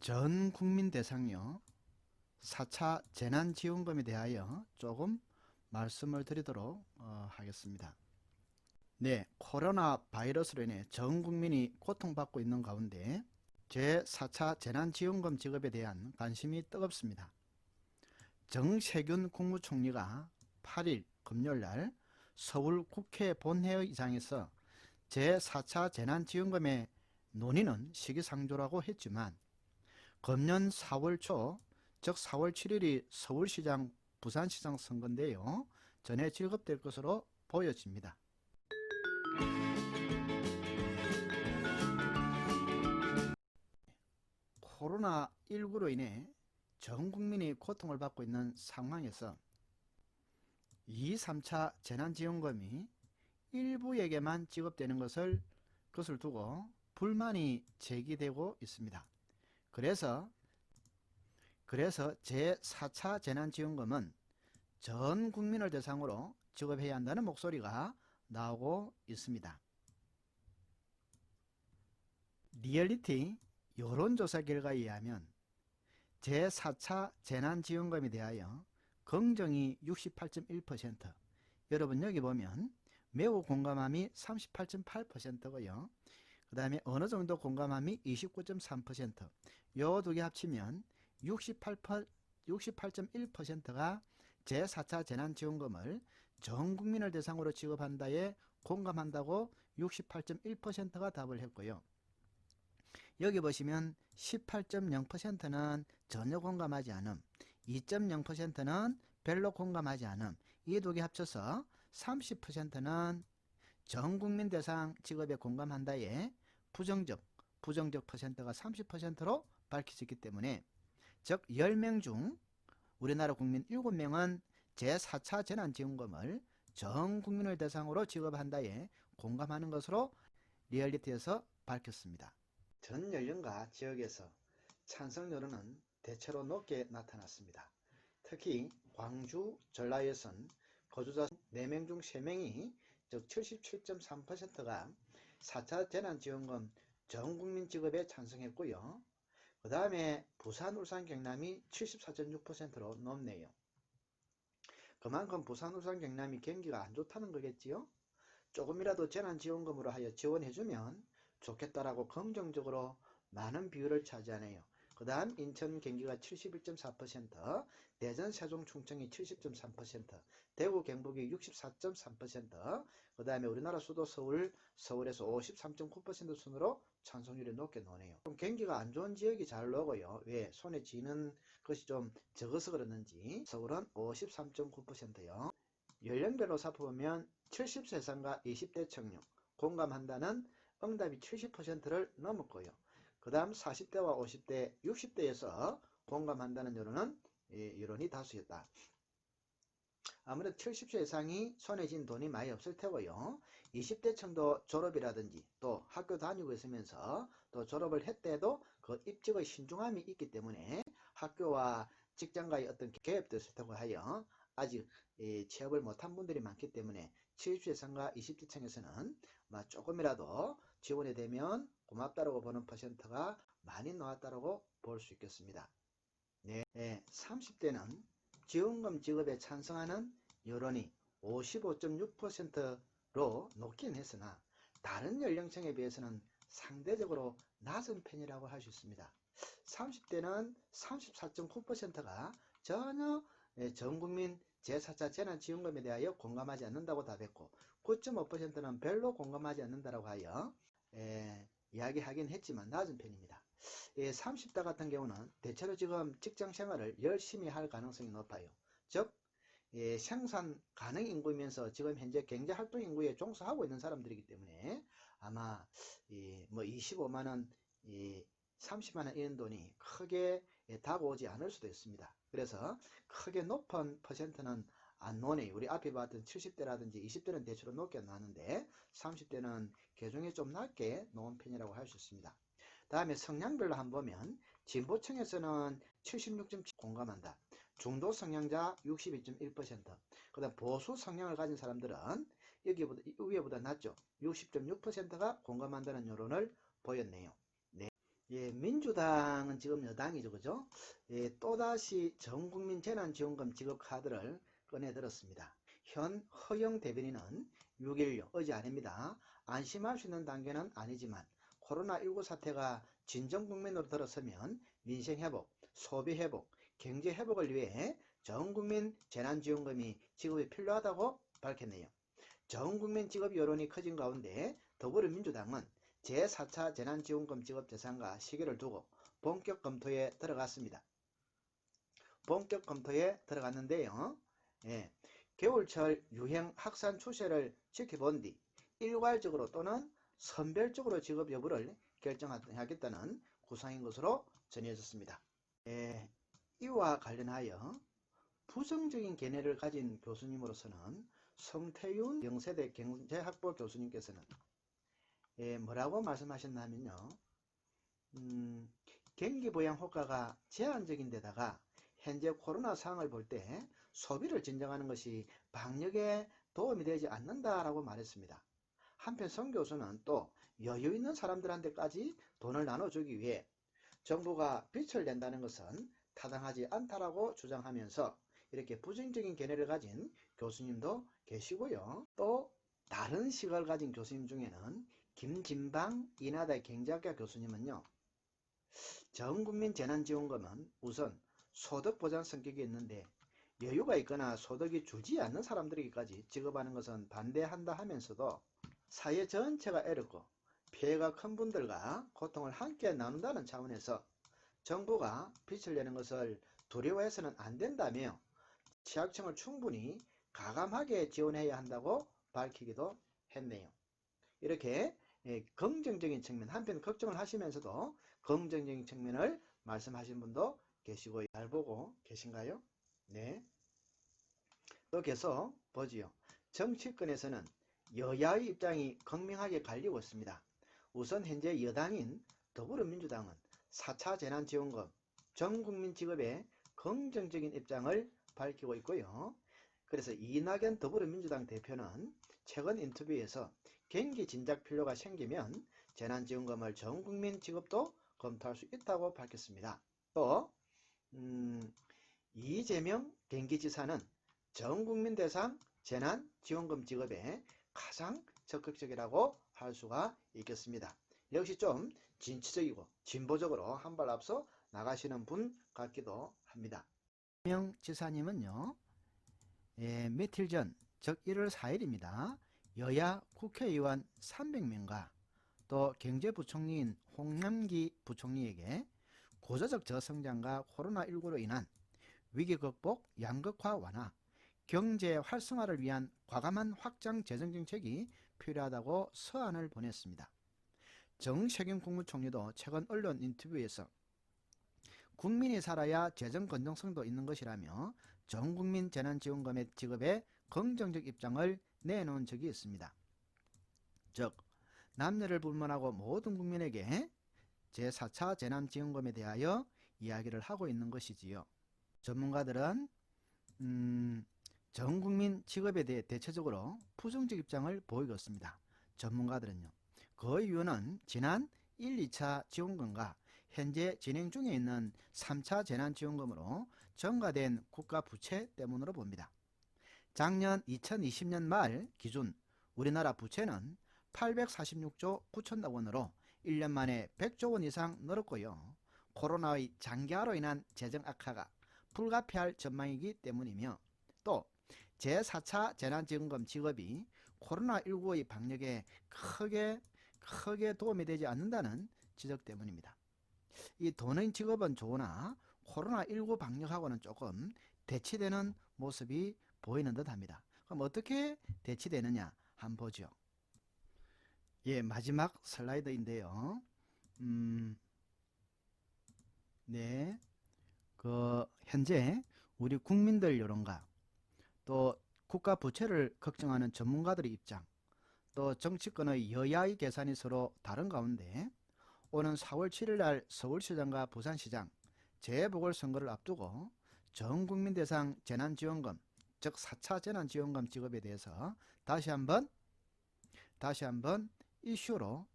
전 국민 대상요 4차 재난지원금에 대하여 조금 말씀을 드리도록 하겠습니다. 네, 코로나 바이러스로 인해 전 국민이 고통받고 있는 가운데 제4차 재난지원금 지급에 대한 관심이 뜨겁습니다. 정세균 국무총리가 8일 금요일날 서울 국회 본회의장에서 제4차 재난지원금의 논의는 시기상조라고 했지만 금년 4월 초, 즉 4월 7일이 서울시장, 부산시장 선거인데요. 전에 지급될 것으로 보여집니다. 코로나19로 인해 전 국민이 고통을 받고 있는 상황에서 2, 3차 재난지원금이 일부에게만 지급되는 것을 두고 불만이 제기되고 있습니다. 그래서 제4차 재난지원금은 전 국민을 대상으로 지급해야 한다는 목소리가 나오고 있습니다. 리얼리티 여론조사 결과에 의하면 제4차 재난지원금에 대하여 긍정이 68.1%, 여러분 여기 보면 매우 공감함이 38.8%고요. 그 다음에 어느 정도 공감함이 29.3%, 요 두 개 합치면 68.1%가 제4차 재난지원금을 전 국민을 대상으로 지급한다에 공감한다고 68.1%가 답을 했고요. 여기 보시면 18.0%는 전혀 공감하지 않음, 2.0%는 별로 공감하지 않음, 이 두 개 합쳐서 30%는 전 국민 대상 지급에 공감한다에 부정적 퍼센트가 30%로 밝혀졌기 때문에, 즉 10명 중 우리나라 국민 7명은 제4차 재난지원금을 전 국민을 대상으로 지급한다에 공감하는 것으로 리얼리티에서 밝혔습니다. 전 연령과 지역에서 찬성 여론은 대체로 높게 나타났습니다. 특히 광주, 전라에선 거주자 4명 중 3명이 즉 77.3%가 4차 재난지원금 전국민 지급에 찬성했고요. 그 다음에 부산, 울산, 경남이 74.6%로 높네요. 그만큼 부산, 울산, 경남이 경기가 안 좋다는 거겠지요. 조금이라도 재난지원금으로 하여 지원해주면 좋겠다라고 긍정적으로 많은 비율을 차지하네요. 그 다음 인천, 경기가 71.4%, 대전, 세종, 충청이 70.3%, 대구, 경북이 64.3%, 그 다음에 우리나라 수도 서울에서 53.9% 순으로 찬성률이 높게 나오네요. 경기가 안 좋은 지역이 잘 나오고요. 왜? 손에 쥐는 것이 좀 적어서 그러는지 서울은 53.9%요. 연령별로 살펴보면 70세 이상과 20대 청년 공감한다는 응답이 70%를 넘었고요. 그 다음 40대와 50대, 60대에서 공감한다는 여론이 다수였다. 아무래도 70세 이상이 손에 쥔 돈이 많이 없을 테고요. 20대 층도 졸업이라든지 또 학교 다니고 있으면서 또 졸업을 했대도 그 입직의 신중함이 있기 때문에 학교와 직장과의 어떤 개입도 있을 테고 하여 아직 취업을 못한 분들이 많기 때문에 70세 이상과 20대 층에서는 조금이라도 지원이 되면 고맙다라고 보는 퍼센트가 많이 나왔다라고 볼 수 있겠습니다. 네, 30대는 지원금 지급에 찬성하는 여론이 55.6%로 높긴 했으나 다른 연령층에 비해서는 상대적으로 낮은 편이라고 할 수 있습니다. 30대는 34.9%가 전혀 전국민 제4차 재난지원금에 대하여 공감하지 않는다고 답했고 9.5%는 별로 공감하지 않는다고 하여 이야기하긴 했지만 낮은 편입니다. 30대 같은 경우는 대체로 지금 직장생활을 열심히 할 가능성이 높아요. 즉 생산 가능 인구이면서 지금 현재 경제활동 인구에 종사하고 있는 사람들이기 때문에 아마 25만원, 30만원 이런 돈이 크게 다가오지 않을 수도 있습니다. 그래서 크게 높은 퍼센트는 안 나오네요. 우리 앞에 봤던 70대라든지 20대는 대체로 높게 나왔는데 30대는 개중에 좀 낮게 나온 편이라고 할 수 있습니다. 다음에 성향별로 한번 보면 진보층에서는 76.7% 공감한다. 중도 성향자 62.1%, 그 다음 보수 성향을 가진 사람들은 여기보다 위에보다 낮죠. 60.6%가 공감한다는 여론을 보였네요. 네. 예, 민주당은 지금 여당이죠, 그죠? 예, 또다시 전국민 재난지원금 지급 카드를 꺼내 들었습니다. 현 허영 대변인은 6일 어제 아닙니다. 안심할 수 있는 단계는 아니지만 코로나19 사태가 진정 국면으로 들어서면 민생 회복, 소비 회복, 경제 회복을 위해 전국민 재난지원금이 지급이 필요하다고 밝혔네요. 전국민 지급 여론이 커진 가운데 더불어민주당은 제4차 재난지원금 지급 대상과 시기를 두고 본격 검토에 들어갔습니다. 본격 검토에 들어갔는데요. 예, 겨울철 유행 확산 추세를 지켜본 뒤 일괄적으로 또는 선별적으로 지급 여부를 결정하겠다는 구상인 것으로 전해졌습니다. 예, 이와 관련하여 부정적인 견해를 가진 교수님으로서는 성태윤 영세대 경제학부 교수님께서는 뭐라고 말씀하셨냐면요. 경기 부양 효과가 제한적인 데다가 현재 코로나 상황을 볼 때 소비를 진정하는 것이 방역에 도움이 되지 않는다라고 말했습니다. 한편 성 교수는 또 여유 있는 사람들한테까지 돈을 나눠주기 위해 정부가 빚을 낸다는 것은 타당하지 않다라고 주장하면서 이렇게 부정적인 견해를 가진 교수님도 계시고요. 또 다른 시각을 가진 교수님 중에는 김진방 인하대 경제학과 교수님은요. 전국민 재난지원금은 우선 소득보장 성격이 있는데 여유가 있거나 소득이 줄지 않는 사람들에게까지 지급하는 것은 반대한다 하면서도 사회 전체가 애롭고 피해가 큰 분들과 고통을 함께 나눈다는 차원에서 정부가 빚을 내는 것을 두려워해서는 안 된다며 취약층을 충분히 가감하게 지원해야 한다고 밝히기도 했네요. 이렇게 긍정적인 측면, 한편 걱정을 하시면서도 긍정적인 측면을 말씀하신 분도 계시고 잘 보고 계신가요? 네. 또 계속 보지요. 정치권에서는 여야의 입장이 극명하게 갈리고 있습니다. 우선 현재 여당인 더불어민주당은 4차 재난지원금 전국민 지급에 긍정적인 입장을 밝히고 있고요. 그래서 이낙연 더불어민주당 대표는 최근 인터뷰에서 경기 진작 필요가 생기면 재난지원금을 전국민 지급도 검토할 수 있다고 밝혔습니다. 또 이재명 경기지사는 전국민 대상 재난지원금 지급에 가장 적극적이라고 할 수가 있겠습니다. 역시 좀 진취적이고 진보적으로 한 발 앞서 나가시는 분 같기도 합니다. 이재명 지사님은요. 며칠 전, 즉 1월 4일입니다. 여야 국회의원 300명과 또 경제부총리인 홍남기 부총리에게 구조적 저성장과 코로나19로 인한 위기 극복, 양극화 완화, 경제 활성화를 위한 과감한 확장 재정 정책이 필요하다고 서한을 보냈습니다. 정세균 국무총리도 최근 언론 인터뷰에서 국민이 살아야 재정 건전성도 있는 것이라며 전국민 재난지원금의 지급에 긍정적 입장을 내놓은 적이 있습니다. 즉 남녀를 불문하고 모든 국민에게 제4차 재난지원금에 대하여 이야기를 하고 있는 것이지요. 전문가들은 전국민 지급에 대해 대체적으로 부정적 입장을 보이고 있습니다. 전문가들은요. 그 이유는 지난 1, 2차 지원금과 현재 진행 중에 있는 3차 재난지원금으로 증가된 국가 부채 때문으로 봅니다. 작년 2020년 말 기준 우리나라 부채는 846조 9천억 원으로 1년 만에 100조 원 이상 늘었고요. 코로나의 장기화로 인한 재정 악화가 불가피할 전망이기 때문이며 또 제4차 재난지원금 지급이 코로나19의 방역에 크게 도움이 되지 않는다는 지적 때문입니다. 이 돈의 지급은 좋으나 코로나19 방역하고는 조금 대치되는 모습이 보이는 듯 합니다. 그럼 어떻게 대치되느냐 한번 보죠. 예, 마지막 슬라이드인데요. 네, 현재 우리 국민들 여론과 또 국가 부채를 걱정하는 전문가들의 입장, 또 정치권의 여야의 계산이 서로 다른 가운데 오는 4월 7일 날 서울시장과 부산시장 재보궐선거를 앞두고 전국민 대상 재난지원금, 즉 4차 재난지원금 지급에 대해서 다시 한번 이슈로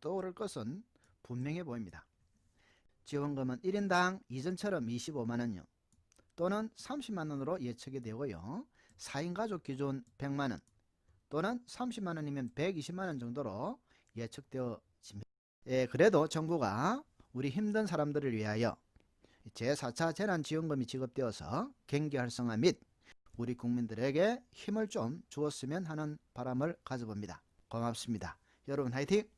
떠오를 것은 분명해 보입니다. 지원금은 1인당 이전처럼 25만원요. 또는 30만원으로 예측이 되고요. 4인 가족 기준 100만원 또는 30만원이면 120만원 정도로 예측되어집니다. 예, 그래도 정부가 우리 힘든 사람들을 위하여 제4차 재난지원금이 지급되어서 경기 활성화 및 우리 국민들에게 힘을 좀 주었으면 하는 바람을 가져봅니다. 고맙습니다. 여러분 화이팅!